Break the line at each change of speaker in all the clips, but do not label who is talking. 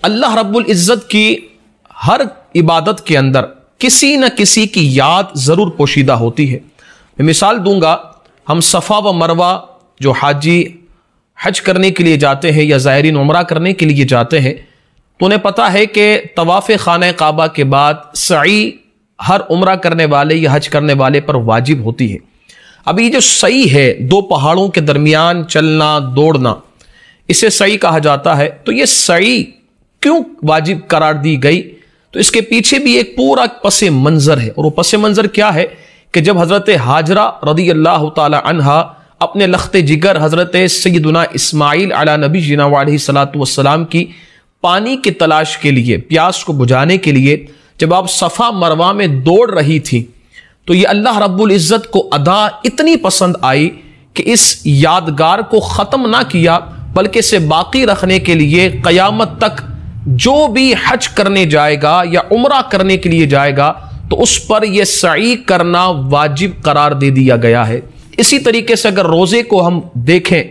اللہ رب العزت کی ہر عبادت کے اندر کسی نہ کسی کی یاد ضرور پوشیدہ ہوتی ہے۔ میں مثال دوں گا، ہم صفا و مروہ جو حاجی حج کرنے کے لیے جاتے ہیں یا زائرین عمرہ کرنے کے لیے جاتے ہیں تو انہیں پتہ ہے کہ طواف خانہ کعبہ کے بعد سعی ہر عمرہ کرنے والے یا حج کرنے والے پر واجب ہوتی ہے۔ اب یہ جو سعی ہے، دو پہاڑوں کے درمیان چلنا دوڑنا، اسے سعی کہا جاتا ہے۔ تو یہ سعی کیوں واجب قرار دی گئی؟ تو اس کے پیچھے بھی ایک پورا پس منظر ہے، اور وہ پس منظر کیا ہے کہ جب حضرت ہاجرہ رضی اللہ تعالی عنہا اپنے لخت جگر حضرت سیدنا اسماعیل علی نبی جنا علیہ الصلوۃ والسلام کی پانی کی تلاش کے لیے، پیاس کو بجھانے کے لیے جب آپ صفا مروہ میں دوڑ رہی تھی تو یہ اللہ رب العزت کو ادا اتنی پسند آئی کہ اس یادگار کو ختم نہ کیا بلکہ اسے باقی رکھنے کے لیے قیامت تک جو بھی حج کرنے جائے گا یا عمرہ کرنے کے لیے جائے گا تو اس پر یہ سعی کرنا واجب قرار دے دیا گیا ہے۔ اسی طریقے سے اگر روزے کو ہم دیکھیں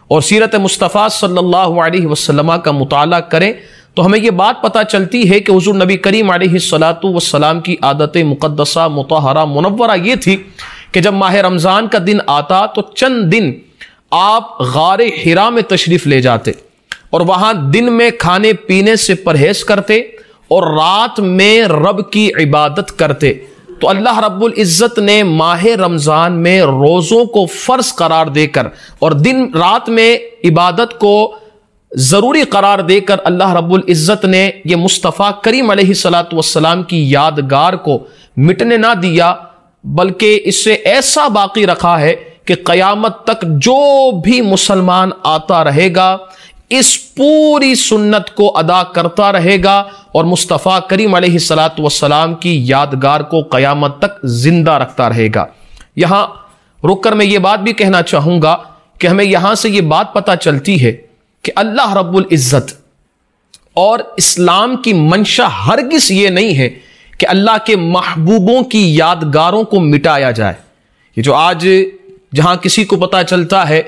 اور سیرت مصطفیٰ صلی اللہ علیہ وسلم کا مطالعہ کریں تو ہمیں یہ بات پتہ چلتی ہے کہ حضور نبی کریم علیہ الصلوۃ والسلام کی عادت مقدسہ مطہرہ منورہ یہ تھی کہ جب ماہ رمضان کا دن آتا تو چند دن آپ غار حرا میں تشریف لے جاتے اور وہاں دن میں کھانے پینے سے پرہیز کرتے اور رات میں رب کی عبادت کرتے۔ تو اللہ رب العزت نے ماہ رمضان میں روزوں کو فرض قرار دے کر اور دن رات میں عبادت کو ضروری قرار دے کر اللہ رب العزت نے یہ مصطفیٰ کریم علیہ الصلوۃ والسلام کی یادگار کو مٹنے نہ دیا بلکہ اسے ایسا باقی رکھا ہے کہ قیامت تک جو بھی مسلمان آتا رہے گا اس پوری سنت کو ادا کرتا رہے گا اور مصطفیٰ کریم علیہ الصلوۃ والسلام کی یادگار کو قیامت تک زندہ رکھتا رہے گا۔ یہاں رک کر میں یہ بات بھی کہنا چاہوں گا کہ ہمیں یہاں سے یہ بات پتہ چلتی ہے کہ اللہ رب العزت اور اسلام کی منشا ہرگز یہ نہیں ہے کہ اللہ کے محبوبوں کی یادگاروں کو مٹایا جائے۔ یہ جو آج جہاں کسی کو پتہ چلتا ہے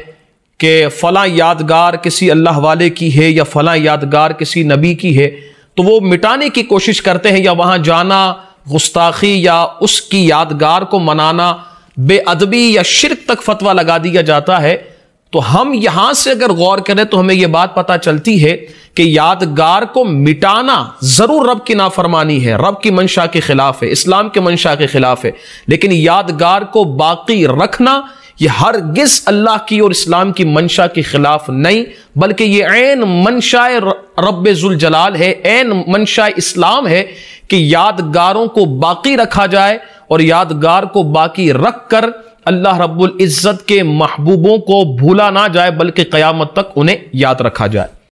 کہ فلاں یادگار کسی اللہ والے کی ہے یا فلاں یادگار کسی نبی کی ہے تو وہ مٹانے کی کوشش کرتے ہیں یا وہاں جانا گستاخی یا اس کی یادگار کو منانا بے ادبی یا شرک تک فتویٰ لگا دیا جاتا ہے۔ تو ہم یہاں سے اگر غور کریں تو ہمیں یہ بات پتہ چلتی ہے کہ یادگار کو مٹانا ضرور رب کی نافرمانی ہے، رب کی منشا کے خلاف ہے، اسلام کے منشا کے خلاف ہے، لیکن یادگار کو باقی رکھنا یہ ہرگز اللہ کی اور اسلام کی منشا کے خلاف نہیں بلکہ یہ عین منشا رب ذوالجلال ہے، عین منشا اسلام ہے کہ یادگاروں کو باقی رکھا جائے اور یادگار کو باقی رکھ کر اللہ رب العزت کے محبوبوں کو بھولا نہ جائے بلکہ قیامت تک انہیں یاد رکھا جائے۔